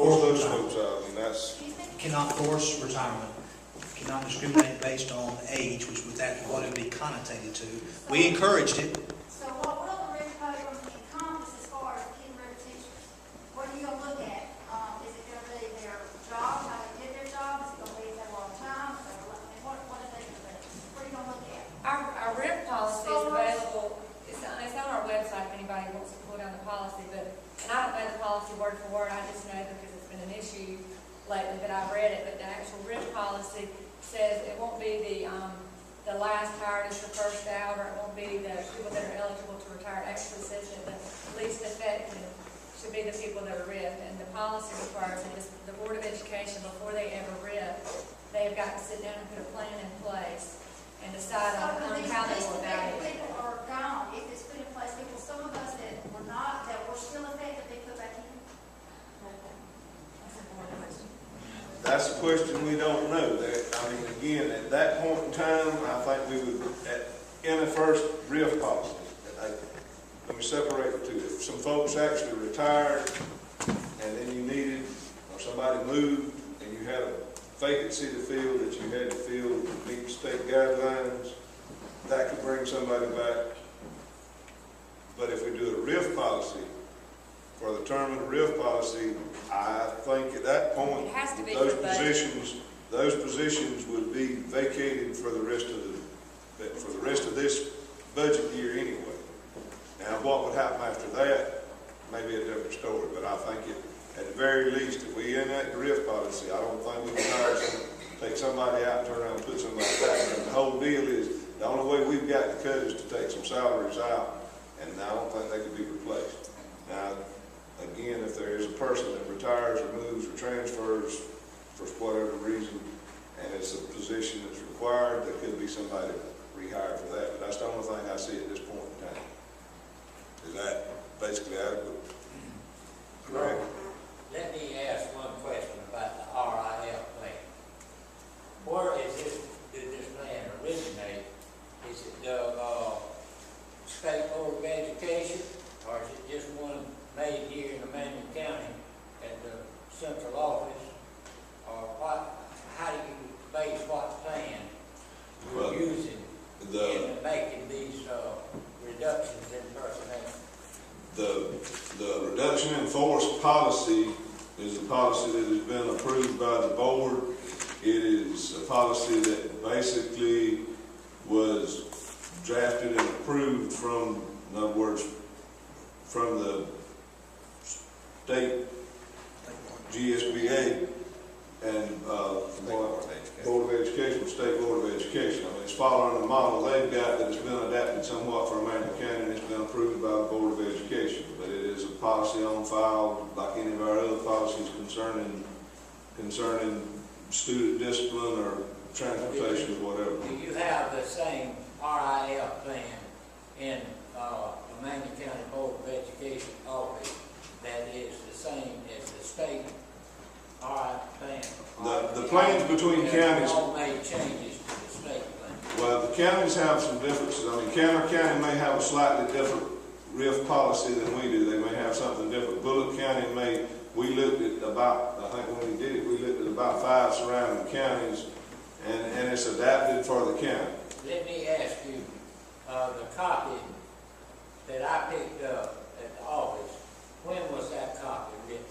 force those folks out, and that's, Cannot force retirement. Cannot discriminate based on age, which was that what it would be connotated to. We encouraged it. So what will the red program encompass as far as kindergarten teachers? What are you gonna look at? Is it gonna be their job, how they did their job? Is it gonna be their long time? And what are they gonna do? What are you gonna look at? Our RIF policy is available, it's on our website if anybody wants to pull down the policy, but, and I don't know the policy word for word, I just know because it's been an issue lately that I've read it, but the actual RIF policy says it won't be the last hired is the first out, or it won't be the people that are eligible to retire. It actually says that the least affected should be the people that are RIF, and the policy requires that the Board of Education, before they ever RIF, they have got to sit down and put a plan in place and decide on how they will evaluate it. People are gone. If it's put in place, people, some of us that were not, that were still affected, they put back in. that's a question we don't know. I mean, again, at that point in time, I think we would, in the first RIF policy, let me separate the two. If some folks actually retired, and then you needed, or somebody moved, and you had a vacancy to fill that you had to fill to meet state guidelines, that could bring somebody back. But if we do a RIF policy, for the term of the RIF policy, I think at that point, It has to be those for budget. positions would be vacated for the rest of this budget year anyway. Now, what would happen after that may be a different story, but I think at the very least, if we enact the RIF policy, I don't think we can take somebody out and turn around and put somebody back. And the whole deal is, the only way we've got to cut is to take some salaries out, and I don't think they could be replaced. Now, again, if there is a person that retires or moves or transfers for whatever reason, and it's a position that's required, there could be somebody rehired for that. But that's the only thing I see at this point in time. Is that basically adequate? Correct? Let me ask one question about the RIF plan. Where did this plan originate? Is it the State Board of Education, or is it just one made here in Emanuel County at the central office? Or what? How do you base what plan you're using in making these reductions in personnel? The reduction in force policy is a policy that has been approved by the board. It is a policy that basically was drafted and approved from, in other words, from the state GSBA and Board of Education, State Board of Education. I mean, it's following the model they've got that has been adapted somewhat for Emanuel County, and it's been approved by the Board of Education. But it is a policy on file, like any of our other policies concerning student discipline or transportation or whatever. Do you have the same RIF plan in Emanuel County Board of Education office that is the same as the state RIF plan? The plans between counties. All made changes to the state plan. Well, the counties have some differences. I mean, Cantor County may have a slightly different RIF policy than we do. They may have something different. Bullock County we looked at about, I think when we did it, we looked at about 5 surrounding counties, and it's adapted for the county. Let me ask you, the copy that I picked up at the office, when was that copy written?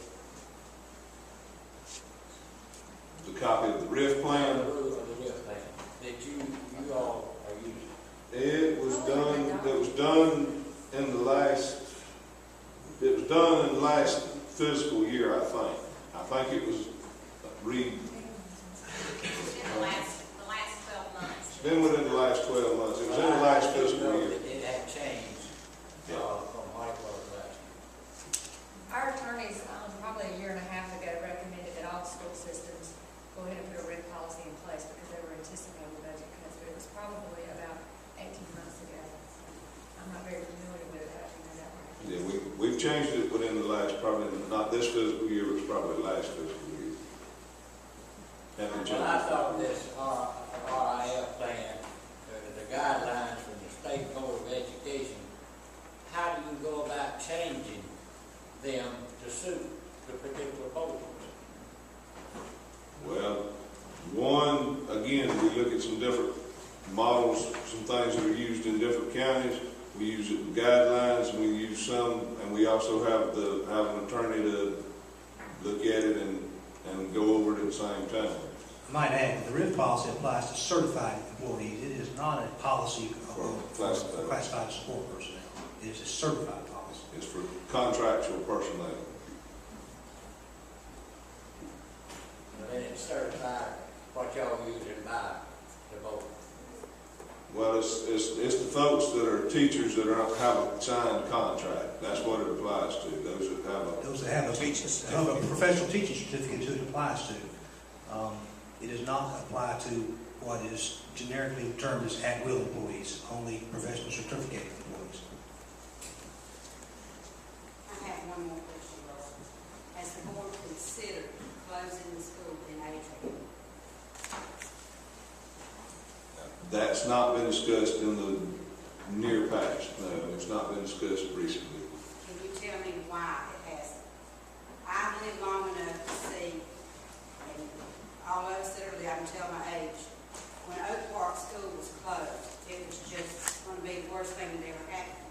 The copy of the RIF plan, The RIF plan that you all are using. it was done in the last fiscal year, I think. I think it was In the last 12 months. It's been within the last 12 months. It was in the last fiscal year. It had changed from what it was last year. Our attorneys, probably a year and a half ago, recommended that all school systems go ahead and put a RIF policy in place because they were anticipating budget cuts, but it was probably about 18 months ago. I'm not very familiar with it, I think that right. Yeah, we've changed it within the last, probably not this fiscal year, it was probably last fiscal year. Well, I thought this RIF plan, the guidelines from the State Board of Education, how do you go about changing them to suit the particular boards? counties. We use it in guidelines, and we use some, and we also have an attorney to look at it and go over it at the same time. I might add, the RIF policy applies to certified employees. It is not a policy For for classified support personnel. It is a certified policy. It's for contractual personnel. And then it's certified, what y'all using by the vote. Well, it's the folks that are teachers that have a signed contract. That's what it applies to, those that have A professional teaching certificate is who it applies to. It does not apply to what is generically termed as at-will employees, only professional certificated employees. I have one more question, Russ. Has the board considered closing the school in Adrian? That's not been discussed in the near past. No, it's not been discussed recently. Can you tell me why it hasn't? I've lived long enough to see, and all of us that are there, I can tell my age, when Oak Park School was closed, it was just going to be the worst thing that ever happened.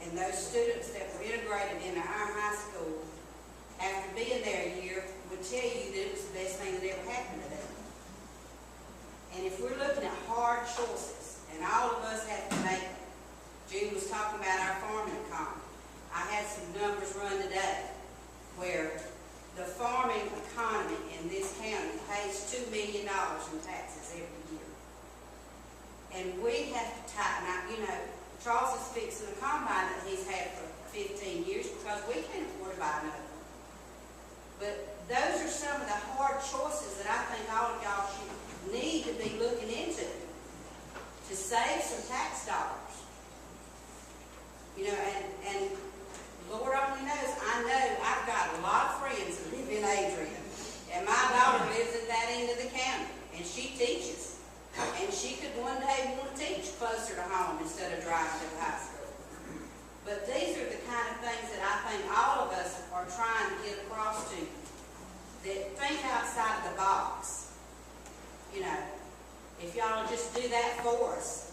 And those students that were integrated into our high school, after being there a year, would tell you that it was the best thing that ever happened to them. And if we're looking at hard choices, and all of us have to make them, Jude was talking about our farming economy. I had some numbers run today where the farming economy in this county pays $2 million in taxes every year. And we have to tighten up. You know, Charles is fixing a combine that he's had for 15 years because we can't afford to buy another one. But those are some of the hard choices that I think all of y'all should need to be looking into to save some tax dollars. You know, and Lord only knows, I know I've got a lot of friends that live in Adrian, and my daughter lives at that end of the county, and she teaches. And she could one day want to teach closer to home instead of driving to the high school. But these are the kind of things that I think all of us are trying to get across to, that think outside of the box. You know, if y'all will just do that for us,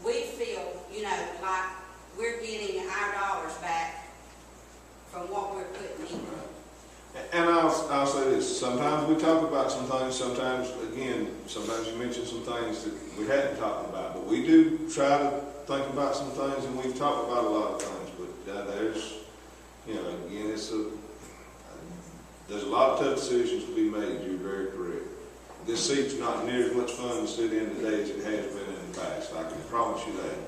we feel, you know, like we're getting our dollars back from what we're putting in. And I'll say this, sometimes we talk about some things, sometimes you mention some things that we hadn't talked about, but we do try to think about some things, and we've talked about a lot of things, but there's, you know, again, there's a lot of tough decisions to be made. You're very correct. This seat's not near as much fun to sit in today as it has been in the past. I can promise you that.